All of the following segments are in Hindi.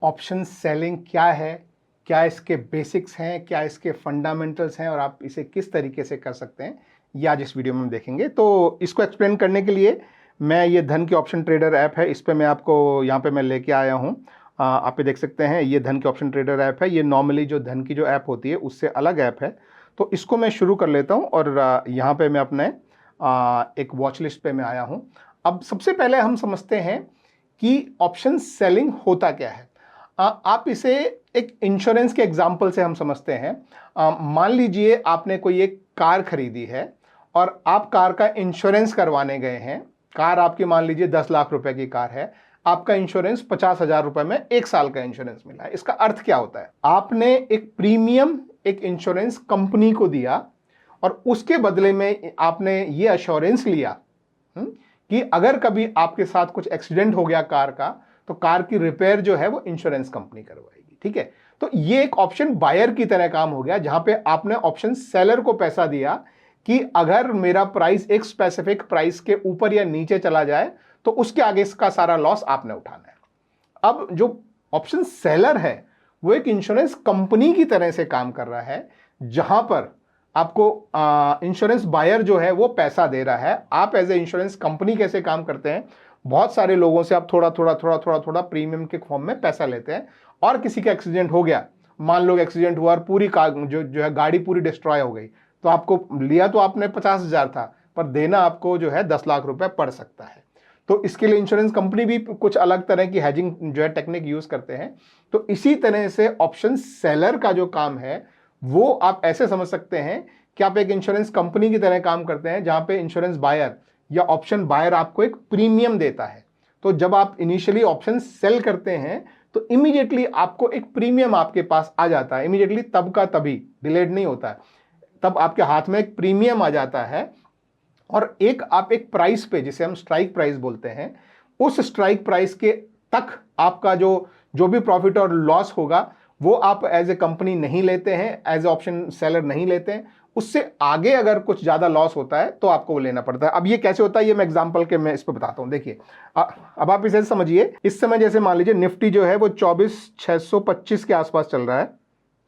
ऑप्शन सेलिंग क्या है, क्या इसके बेसिक्स हैं, क्या इसके फंडामेंटल्स हैं और आप इसे किस तरीके से कर सकते हैं, ये आज इस वीडियो में हम देखेंगे। तो इसको एक्सप्लेन करने के लिए मैं ये धन की ऑप्शन ट्रेडर ऐप है, इस पर मैं आपको यहाँ पे मैं लेके आया हूँ। आप ये देख सकते हैं, ये धन की ऑप्शन ट्रेडर ऐप है। ये नॉर्मली जो धन की जो ऐप होती है उससे अलग ऐप है। तो इसको मैं शुरू कर लेता हूँ और यहाँ पे मैं अपने एक वॉच लिस्ट पे मैं आया हूँ। अब सबसे पहले हम समझते हैं कि ऑप्शन सेलिंग होता क्या है। आप इसे एक इंश्योरेंस के एग्जाम्पल से हम समझते हैं। मान लीजिए आपने कोई एक कार खरीदी है और आप कार का इंश्योरेंस करवाने गए हैं। कार आपकी मान लीजिए 10 लाख रुपए की कार है, आपका इंश्योरेंस 50,000 रुपए में 1 साल का इंश्योरेंस मिला है। इसका अर्थ क्या होता है? आपने एक प्रीमियम एक इंश्योरेंस कंपनी को दिया और उसके बदले में आपने ये अश्योरेंस लिया कि अगर कभी आपके साथ कुछ एक्सीडेंट हो गया कार का, तो कार की रिपेयर जो है वो इंश्योरेंस कंपनी करवाएगी। ठीक है, तो ये एक ऑप्शन बायर की तरह काम हो गया, जहां पे आपने ऑप्शन सेलर को पैसा दिया कि अगर मेरा प्राइस एक स्पेसिफिक प्राइस के ऊपर या नीचे चला जाए तो उसके आगे इसका सारा लॉस आपने उठाना है। अब जो ऑप्शन सेलर है वो एक इंश्योरेंस कंपनी की तरह से काम कर रहा है, जहां पर आपको इंश्योरेंस बायर जो है वो पैसा दे रहा है। आप एज ए इंश्योरेंस कंपनी कैसे काम करते हैं? बहुत सारे लोगों से आप थोड़ा थोड़ा प्रीमियम के फॉर्म में पैसा लेते हैं और किसी का एक्सीडेंट हो गया, मान लो एक्सीडेंट हुआ और पूरी कार जो है गाड़ी पूरी डिस्ट्रॉय हो गई, तो आपको लिया तो आपने 50,000 था, पर देना आपको जो है 10 लाख रुपए पड़ सकता है। तो इसके लिए इंश्योरेंस कंपनी भी कुछ अलग तरह की हेजिंग जो है टेक्निक यूज करते हैं। तो इसी तरह से ऑप्शन सेलर का जो काम है वो आप ऐसे समझ सकते हैं कि आप एक इंश्योरेंस कंपनी की तरह काम करते हैं, जहां पे इंश्योरेंस बायर या ऑप्शन बायर आपको एक प्रीमियम देता है। तो जब आप इनिशियली ऑप्शन सेल करते हैं तो इमीडिएटली आपको एक प्रीमियम आपके पास आ जाता है, इमीडिएटली तब का तभी, डिलेड नहीं होता है, तब आपके हाथ में एक प्रीमियम आ जाता है और आप एक प्राइस पे, जिसे हम स्ट्राइक प्राइस बोलते हैं, उस स्ट्राइक प्राइस के तक आपका जो भी प्रॉफिट और लॉस होगा वो आप एज ए कंपनी नहीं लेते हैं, एज ए ऑप्शन सेलर नहीं लेते हैं। उससे आगे अगर कुछ ज्यादा लॉस होता है तो आपको वो लेना पड़ता है। अब ये कैसे होता है ये मैं एग्जांपल के मैं इस पर बताता हूं। देखिए, अब आप इसे समझिए। इस समय जैसे मान लीजिए निफ्टी जो है वो 24,625 के आसपास चल रहा है।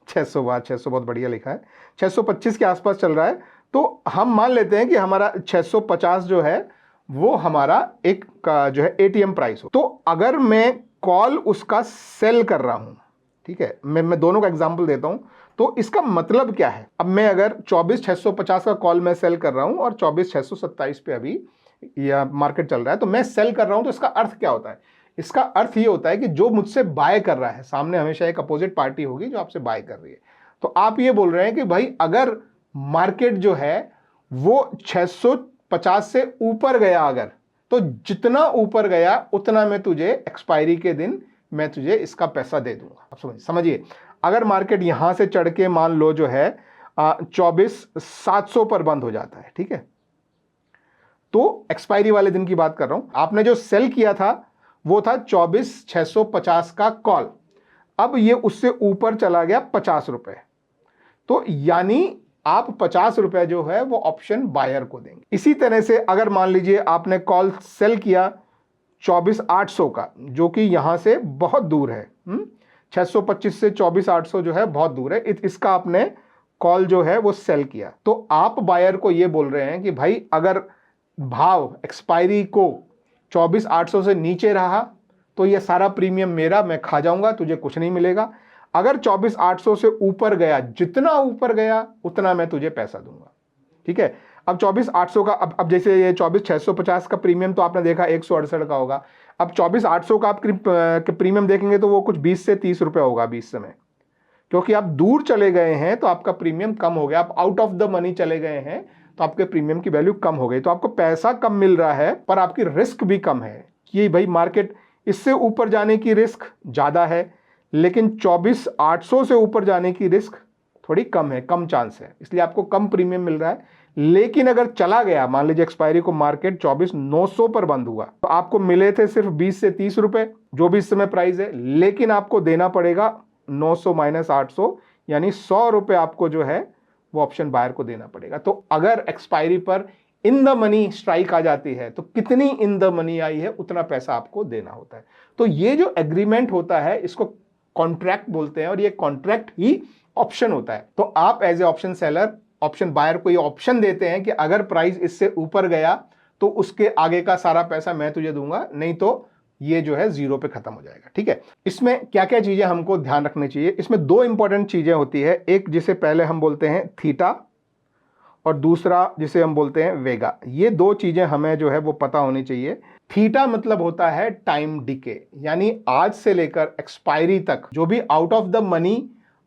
600 बहुत बढ़िया लिखा है, 625 के आसपास चल रहा है। तो हम मान लेते हैं कि हमारा 650 जो है वो हमारा एक का जो है एटीएम प्राइस हो। तो अगर मैं कॉल उसका सेल कर रहा हूं, ठीक है, मैं दोनों का एग्जांपल देता हूं, तो इसका मतलब क्या है? अब मैं अगर 24,650 का कॉल मैं सेल कर रहा हूं और 24,627 पे अभी या मार्केट चल रहा है, तो मैं सेल कर रहा हूं, तो इसका अर्थ क्या होता है? इसका अर्थ ये होता है कि जो मुझसे बाय कर रहा है, सामने हमेशा एक अपोजिट पार्टी होगी जो आपसे बाय कर रही है। तो आप ये बोल रहे हैं कि भाई अगर मार्केट जो है वो 650 से ऊपर गया, अगर तो जितना ऊपर गया उतना मैं तुझे एक्सपायरी के दिन मैं तुझे इसका पैसा दे दूंगा। आप समझिए, अगर मार्केट यहां से चढ़ के मान लो जो है 24,700 पर बंद हो जाता है, ठीक है, तो एक्सपायरी वाले दिन की बात कर रहा हूं, आपने जो सेल किया था वो था 24,650 का कॉल, अब ये उससे ऊपर चला गया 50 रुपए, तो यानी आप 50 रुपए जो है वो ऑप्शन बायर को देंगे। इसी तरह से अगर मान लीजिए आपने कॉल सेल किया 24,800 का, जो कि यहां से बहुत दूर है, 625 से 24,800 जो है बहुत दूर है, इसका आपने कॉल जो है वो सेल किया, तो आप बायर को ये बोल रहे हैं कि भाई अगर भाव एक्सपायरी को 24,800 से नीचे रहा तो ये सारा प्रीमियम मेरा, मैं खा जाऊंगा, तुझे कुछ नहीं मिलेगा। अगर 24,800 से ऊपर गया, जितना ऊपर गया उतना मैं तुझे पैसा दूंगा। ठीक है, अब 24,800 का, अब जैसे ये 24,650 का प्रीमियम तो आपने देखा 168 का होगा। अब 24,800 का आप प्रीमियम देखेंगे तो वो कुछ 20 से 30 रुपए होगा अभी इस समय, क्योंकि आप दूर चले गए हैं तो आपका प्रीमियम कम हो गया, आप आउट ऑफ द मनी चले गए हैं तो आपके प्रीमियम की वैल्यू कम हो गई। तो आपको पैसा कम मिल रहा है पर आपकी रिस्क भी कम है कि भाई मार्केट इससे ऊपर जाने की रिस्क ज्यादा है, लेकिन 24,800 से ऊपर जाने की रिस्क थोड़ी कम है, कम चांस है, इसलिए आपको कम प्रीमियम मिल रहा है। लेकिन अगर चला गया, मान लीजिए एक्सपायरी को मार्केट 24,900 पर बंद हुआ, तो आपको मिले थे सिर्फ 20 से 30 रुपए, जो भी इस समय प्राइस है, लेकिन आपको देना पड़ेगा 900 माइनस 800, यानी 100 रुपए आपको जो है वो ऑप्शन बायर को देना पड़ेगा। तो अगर एक्सपायरी पर इन द मनी स्ट्राइक आ जाती है तो कितनी इन द मनी आई है उतना पैसा आपको देना होता है। तो ये जो एग्रीमेंट होता है इसको कॉन्ट्रैक्ट बोलते हैं और ये कॉन्ट्रैक्ट ही ऑप्शन होता है। तो आप as a option seller, option buyer को ये ऑप्शन देते हैं कि अगर प्राइस इससे ऊपर गया तो उसके आगे का सारा पैसा मैं तुझे दूंगा, नहीं तो ये जो है जीरो पे खत्म हो जाएगा। ठीक है, इसमें क्या क्या चीजें हमको ध्यान रखनी चाहिए, इसमें दो इंपॉर्टेंट चीजें होती है, एक जिसे पहले हम बोलते हैं थीटा और दूसरा जिसे हम बोलते हैं वेगा। ये दो चीजें हमें जो है वो पता होनी चाहिए। थीटा मतलब होता है टाइम डिके, यानी आज से लेकर एक्सपायरी तक जो भी out of the money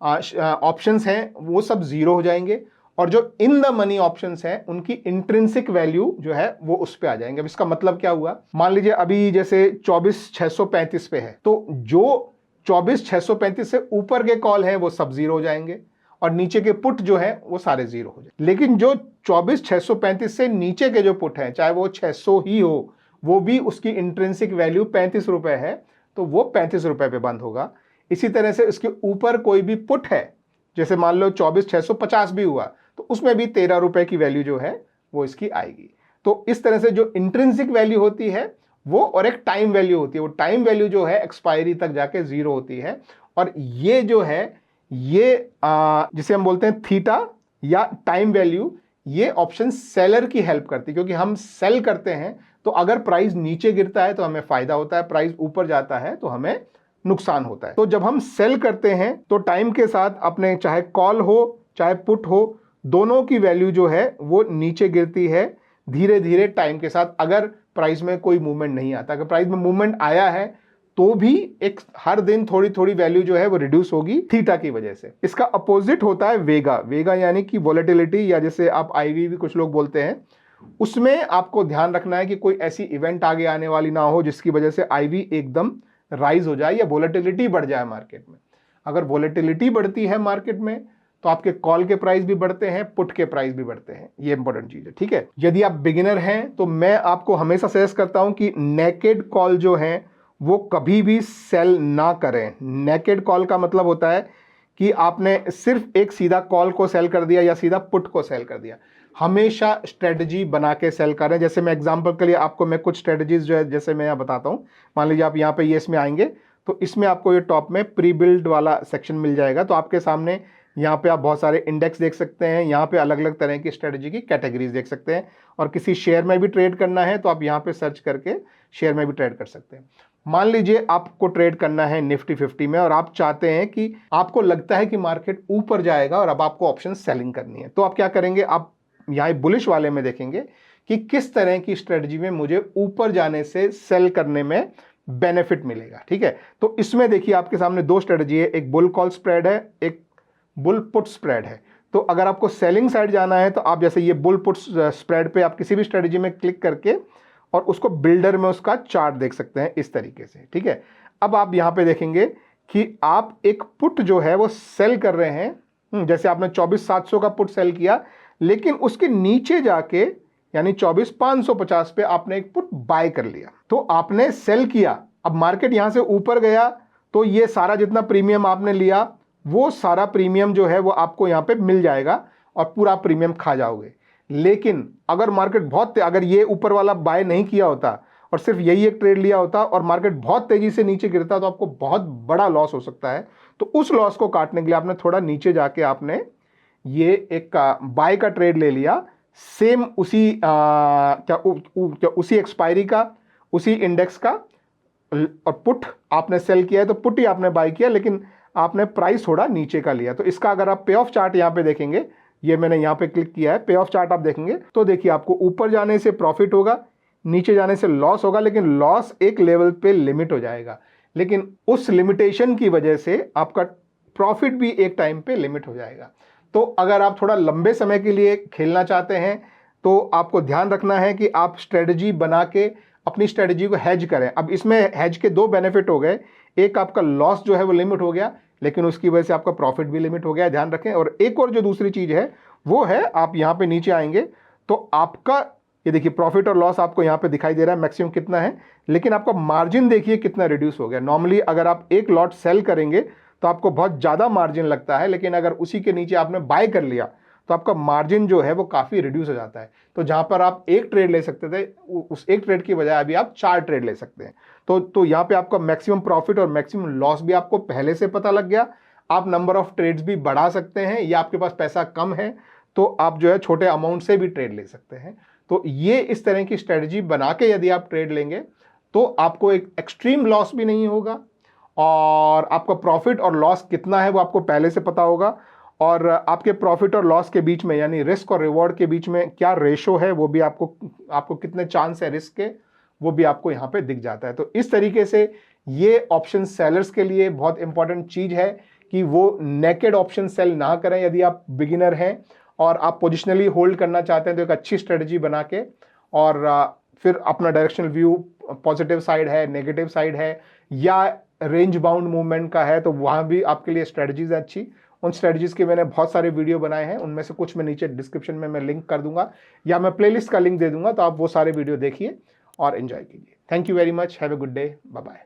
options हैं वो सब जीरो हो जाएंगे, और जो इन द मनी ऑप्शंस हैं उनकी इंट्रिंसिक वैल्यू जो है वो उस पे आ जाएंगे। अब इसका मतलब क्या हुआ, मान लीजिए अभी जैसे 24,635 पे है, तो जो 24,635 से ऊपर के कॉल हैं वो सब जीरो हो जाएंगे और नीचे के पुट जो है वो सारे जीरो हो जाएंगे। लेकिन जो 24,635 से नीचे के जो पुट हैं, चाहे वो 600 ही हो, वो भी उसकी इंट्रिंसिक वैल्यू 35 रुपए है, तो वो 35 रुपए पे बंद होगा। इसी तरह से इसके ऊपर कोई भी पुट है, जैसे मान लो 24,650 भी हुआ, तो उसमें भी 13 रुपए की वैल्यू जो है वो इसकी आएगी। तो इस तरह से जो इंट्रिंसिक वैल्यू होती है वो, और एक टाइम वैल्यू होती है, वो टाइम वैल्यू जो है एक्सपायरी तक जाके जीरो होती है। और ये जो है ये जिसे हम बोलते हैं थीटा या टाइम वैल्यू, ये ऑप्शन सेलर की हेल्प करती है, क्योंकि हम सेल करते हैं तो अगर प्राइस नीचे गिरता है तो हमें फायदा होता है, प्राइस ऊपर जाता है तो हमें नुकसान होता है। तो जब हम सेल करते हैं तो टाइम के साथ अपने चाहे कॉल हो चाहे पुट हो, दोनों की वैल्यू जो है वो नीचे गिरती है धीरे धीरे टाइम के साथ, अगर प्राइस में कोई मूवमेंट नहीं आता। अगर प्राइस में मूवमेंट आया है तो भी एक हर दिन थोड़ी थोड़ी वैल्यू जो है वो रिड्यूस होगी थीटा की वजह से। इसका अपोजिट होता है वेगा। वेगा यानी कि वोलेटिलिटी, या जैसे आप आईवी भी कुछ लोग बोलते हैं, उसमें आपको ध्यान रखना है कि कोई ऐसी इवेंट आगे आने वाली ना हो जिसकी वजह से आईवी एकदम राइज हो जाए या वोलेटिलिटी बढ़ जाए मार्केट में। अगर वोलेटिलिटी बढ़ती है मार्केट में तो आपके कॉल के प्राइस भी बढ़ते हैं, पुट के प्राइस भी बढ़ते हैं। ये इंपॉर्टेंट चीज है। ठीक है, यदि आप बिगिनर हैं तो मैं आपको हमेशा सजेस्ट करता हूं कि नेकेड कॉल जो है वो कभी भी सेल ना करें। नेकेड कॉल का मतलब होता है कि आपने सिर्फ एक सीधा कॉल को सेल कर दिया या सीधा पुट को सेल कर दिया। हमेशा स्ट्रेटजी बना के सेल करें। जैसे मैं एग्जांपल के लिए आपको मैं कुछ स्ट्रेटजीज जो है जैसे मैं यहाँ बताता हूँ। मान लीजिए आप यहाँ पे ये इसमें आएंगे तो इसमें आपको ये टॉप में प्री बिल्ड वाला सेक्शन मिल जाएगा। तो आपके सामने यहाँ पे आप बहुत सारे इंडेक्स देख सकते हैं, यहाँ पे अलग अलग तरह की स्ट्रेटजी की कैटेगरीज देख सकते हैं, और किसी शेयर में भी ट्रेड करना है तो आप यहाँ पे सर्च करके शेयर में भी ट्रेड कर सकते हैं। मान लीजिए आपको ट्रेड करना है निफ्टी 50 में और आप चाहते हैं कि आपको लगता है कि मार्केट ऊपर जाएगा और अब आपको ऑप्शन सेलिंग करनी है, तो आप क्या करेंगे, आप यहाँ बुलिश वाले में देखेंगे कि किस तरह की स्ट्रेटजी में मुझे ऊपर जाने से सेल करने में बेनिफिट मिलेगा। ठीक है, तो इसमें देखिए आपके सामने दो स्ट्रेटजी है, एक बुल कॉल स्प्रेड है, एक बुल पुट स्प्रेड है। तो अगर आपको सेलिंग साइड जाना है तो आप जैसे ये बुल पुट स्प्रेड पे आप किसी भी स्ट्रेटजी में क्लिक करके और उसको बिल्डर में उसका चार्ट देख सकते हैं इस तरीके से। ठीक है, अब आप यहाँ पे देखेंगे कि आप एक पुट जो है वो सेल कर रहे हैं। जैसे आपने 24,700 का पुट सेल किया, लेकिन उसके नीचे जाके यानी 24,550 पे आपने एक पुट बाय कर लिया, तो आपने सेल किया। अब मार्केट यहां से ऊपर गया तो ये सारा जितना प्रीमियम आपने लिया वो सारा प्रीमियम जो है वो आपको यहाँ पे मिल जाएगा और पूरा प्रीमियम खा जाओगे। लेकिन अगर मार्केट बहुत, अगर ये ऊपर वाला बाय नहीं किया होता और सिर्फ यही एक ट्रेड लिया होता और मार्केट बहुत तेजी से नीचे गिरता तो आपको बहुत बड़ा लॉस हो सकता है। तो उस लॉस को काटने के लिए आपने थोड़ा नीचे जाके आपने ये एक बाय का ट्रेड ले लिया, सेम उसी उसी एक्सपायरी का, उसी इंडेक्स का, और पुट आपने सेल किया है तो पुट ही आपने बाय किया, लेकिन आपने प्राइस थोड़ा नीचे का लिया। तो इसका अगर आप पे ऑफ चार्ट यहाँ पे देखेंगे, ये मैंने यहाँ पे क्लिक किया है, पे ऑफ चार्ट आप देखेंगे तो देखिए आपको ऊपर जाने से प्रॉफिट होगा, नीचे जाने से लॉस होगा, लेकिन लॉस एक लेवल पे लिमिट हो जाएगा, लेकिन उस लिमिटेशन की वजह से आपका प्रॉफिट भी एक टाइम पे लिमिट हो जाएगा। तो अगर आप थोड़ा लंबे समय के लिए खेलना चाहते हैं तो आपको ध्यान रखना है कि आप स्ट्रेटजी बना के अपनी स्ट्रेटजी को हेज करें। अब इसमें हेज के दो बेनिफिट हो गए, एक आपका लॉस जो है वो लिमिट हो गया, लेकिन उसकी वजह से आपका प्रॉफिट भी लिमिट हो गया, ध्यान रखें। और एक और जो दूसरी चीज है वो है, आप यहाँ पे नीचे आएंगे तो आपका ये देखिए प्रॉफिट और लॉस आपको यहाँ पे दिखाई दे रहा है मैक्सिमम कितना है, लेकिन आपका मार्जिन देखिए कितना रिड्यूस हो गया। नॉर्मली अगर आप एक लॉट सेल करेंगे तो आपको बहुत ज़्यादा मार्जिन लगता है, लेकिन अगर उसी के नीचे आपने बाय कर लिया तो आपका मार्जिन जो है वो काफ़ी रिड्यूस हो जाता है। तो जहाँ पर आप एक ट्रेड ले सकते थे, उस एक ट्रेड की बजाय अभी आप 4 ट्रेड ले सकते हैं। तो यहाँ पे आपका मैक्सिमम प्रॉफिट और मैक्सिमम लॉस भी आपको पहले से पता लग गया। आप नंबर ऑफ ट्रेड्स भी बढ़ा सकते हैं, या आपके पास पैसा कम है तो आप जो है छोटे अमाउंट से भी ट्रेड ले सकते हैं। तो ये इस तरह की स्ट्रेटजी बना के यदि आप ट्रेड लेंगे तो आपको एक एक्सट्रीम लॉस भी नहीं होगा, और आपका प्रॉफिट और लॉस कितना है वो आपको पहले से पता होगा, और आपके प्रॉफिट और लॉस के बीच में यानी रिस्क और रिवॉर्ड के बीच में क्या रेशो है वो भी आपको कितने चांस है रिस्क के वो भी आपको यहाँ पे दिख जाता है। तो इस तरीके से ये ऑप्शन सेलर्स के लिए बहुत इंपॉर्टेंट चीज़ है कि वो नेकेड ऑप्शन सेल ना करें यदि आप बिगिनर हैं और आप पोजिशनली होल्ड करना चाहते हैं तो एक अच्छी स्ट्रेटजी बना के, और फिर अपना डायरेक्शनल व्यू पॉजिटिव साइड है, नेगेटिव साइड है, या रेंज बाउंड मूवमेंट का है, तो वहाँ भी आपके लिए स्ट्रेटजीज है अच्छी। उन स्ट्रेटजीज के मैंने बहुत सारे वीडियो बनाए हैं, उनमें से कुछ मैं नीचे डिस्क्रिप्शन में मैं लिंक कर दूंगा या मैं प्लेलिस्ट का लिंक दे दूंगा, तो आप वो सारे वीडियो देखिए और एंजॉय कीजिए। Thank you very much, have a good day, bye bye.